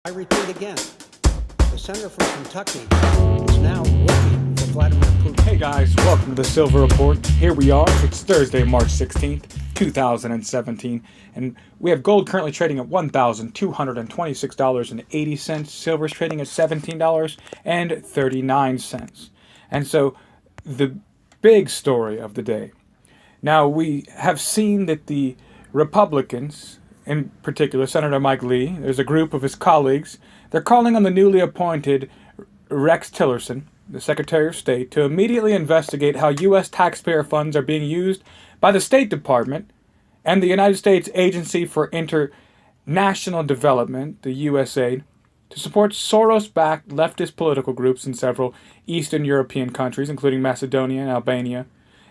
I repeat again, the senator from Kentucky is now working for Vladimir Putin. Hey guys, welcome to the Silver Report. Here we are. It's Thursday, March 16th, 2017, and we have gold currently trading at $1,226.80. Silver is trading at $17.39. And so, the big story of the day. Now, we have seen that the Republicans, in particular Senator Mike Lee, there's a group of his colleagues, they're calling on the newly appointed Rex Tillerson, the Secretary of State, to immediately investigate how U.S. taxpayer funds are being used by the State Department and the United States Agency for International Development, the USAID, to support Soros-backed leftist political groups in several Eastern European countries, including Macedonia and Albania.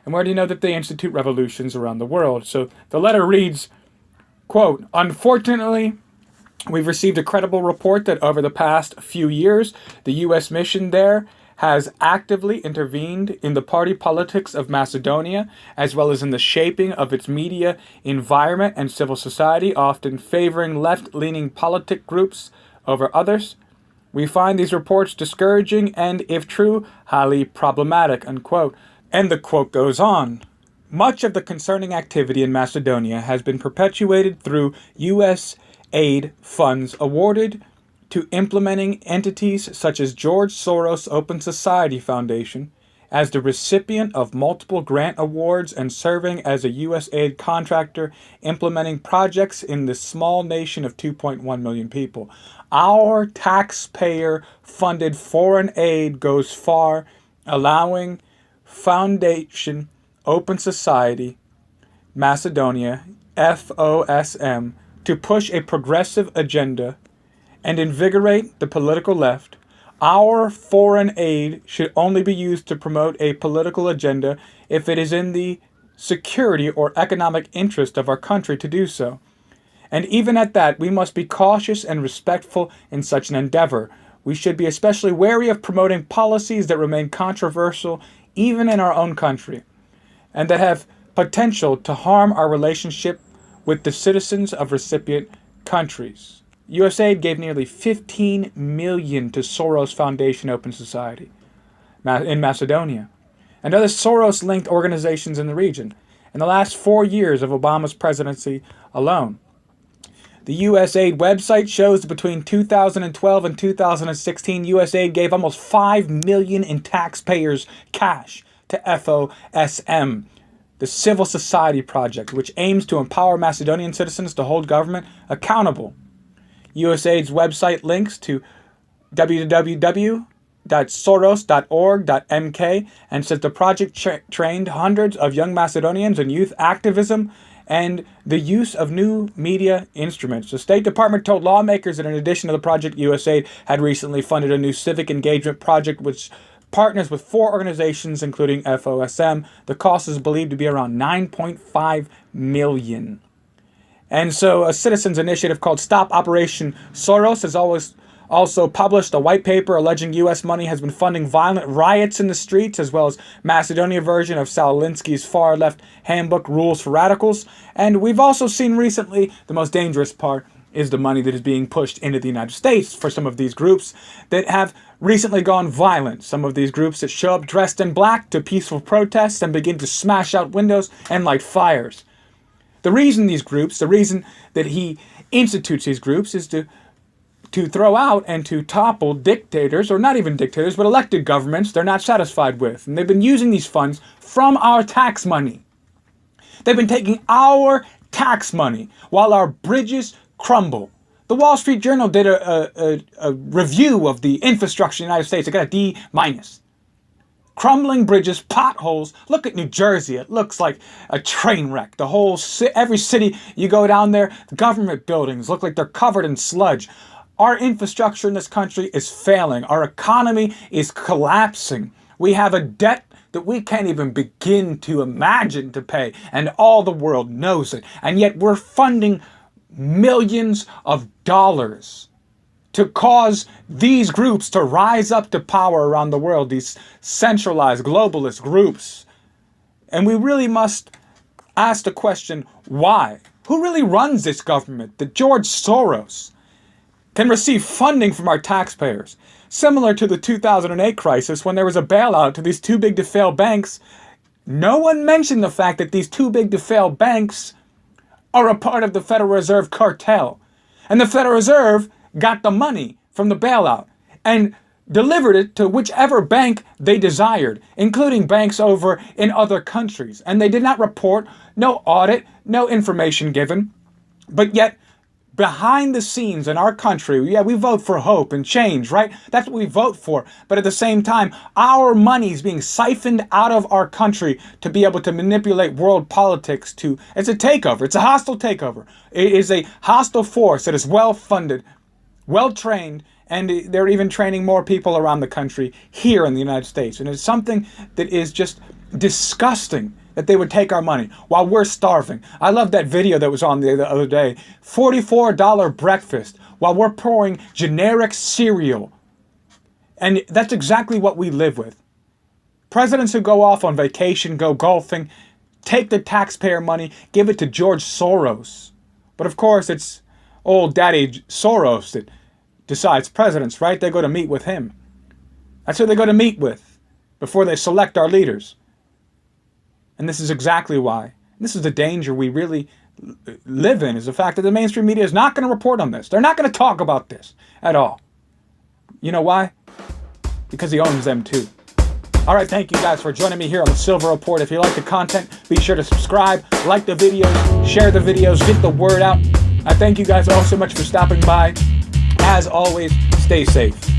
And we already know that they institute revolutions around the world. So the letter reads, quote, "Unfortunately, we've received a credible report that over the past few years, the U.S. mission there has actively intervened in the party politics of Macedonia, as well as in the shaping of its media environment and civil society, often favoring left-leaning politic groups over others. We find these reports discouraging and, if true, highly problematic," unquote. And the quote goes on. Much of the concerning activity in Macedonia has been perpetuated through U.S. aid funds awarded to implementing entities such as George Soros Open Society Foundation as the recipient of multiple grant awards and serving as a U.S. aid contractor implementing projects in this small nation of 2.1 million people. Our taxpayer-funded foreign aid goes far, allowing Foundation Open Society Macedonia, FOSM, to push a progressive agenda and invigorate the political left. Our foreign aid should only be used to promote a political agenda if it is in the security or economic interest of our country to do so. And even at that, we must be cautious and respectful in such an endeavor. We should be especially wary of promoting policies that remain controversial even in our own country, and that have potential to harm our relationship with the citizens of recipient countries. USAID gave nearly $15 million to Soros Foundation Open Society in Macedonia and other Soros-linked organizations in the region in the last 4 years of Obama's presidency alone. The USAID website shows that between 2012 and 2016, USAID gave almost $5 million in taxpayers' cash to FOSM, the civil society project, which aims to empower Macedonian citizens to hold government accountable. USAID's website links to www.soros.org.mk and says the project trained hundreds of young Macedonians in youth activism and the use of new media instruments. The State Department told lawmakers that in addition to the project, USAID had recently funded a new civic engagement project which partners with 4 organizations, including FOSM. The cost is believed to be around $9.5 million. And so a citizens initiative called Stop Operation Soros has also published a white paper alleging U.S. money has been funding violent riots in the streets, as well as Macedonia version of Saul Alinsky's far-left handbook, Rules for Radicals. And we've also seen recently, the most dangerous part is the money that is being pushed into the United States for some of these groups that have recently gone violent. Some of these groups that show up dressed in black to peaceful protests and begin to smash out windows and light fires. The reason that he institutes these groups is to throw out and to topple dictators, or not even dictators, but elected governments they're not satisfied with. And they've been using these funds from our tax money. They've been taking our tax money while our bridges crumble. The Wall Street Journal did a review of the infrastructure in the United States. It got a D-. Crumbling bridges, potholes. Look at New Jersey. It looks like a train wreck. Every city you go down there, the government buildings look like they're covered in sludge. Our infrastructure in this country is failing. Our economy is collapsing. We have a debt that we can't even begin to imagine to pay, and all the world knows it. And yet we're funding millions of dollars to cause these groups to rise up to power around the world, these centralized globalist groups. And we really must ask the question, why? Who really runs this government? That George Soros can receive funding from our taxpayers. Similar to the 2008 crisis when there was a bailout to these too big to fail banks, no one mentioned the fact that these too big to fail banks are a part of the Federal Reserve cartel. And the Federal Reserve got the money from the bailout and delivered it to whichever bank they desired, including banks over in other countries. And they did not report, no audit, no information given. But yet, behind the scenes in our country, yeah, we vote for hope and change, right? That's what we vote for. But at the same time, our money is being siphoned out of our country to be able to manipulate world politics to, it's a takeover. It's a hostile takeover. It is a hostile force that is well funded, well trained, and they're even training more people around the country here in the United States. And it's something that is just disgusting that they would take our money while we're starving. I love that video that was on the other day. $44 breakfast while we're pouring generic cereal. And that's exactly what we live with. Presidents who go off on vacation, go golfing, take the taxpayer money, give it to George Soros. But of course, it's old daddy Soros that decides presidents, right? They go to meet with him. That's who they go to meet with before they select our leaders. And this is exactly why. This is the danger we really live in, is the fact that the mainstream media is not going to report on this. They're not going to talk about this at all. You know why? Because he owns them too. All right, thank you guys for joining me here on the Silver Report. If you like the content, be sure to subscribe, like the videos, share the videos, get the word out. I thank you guys all so much for stopping by. As always, stay safe.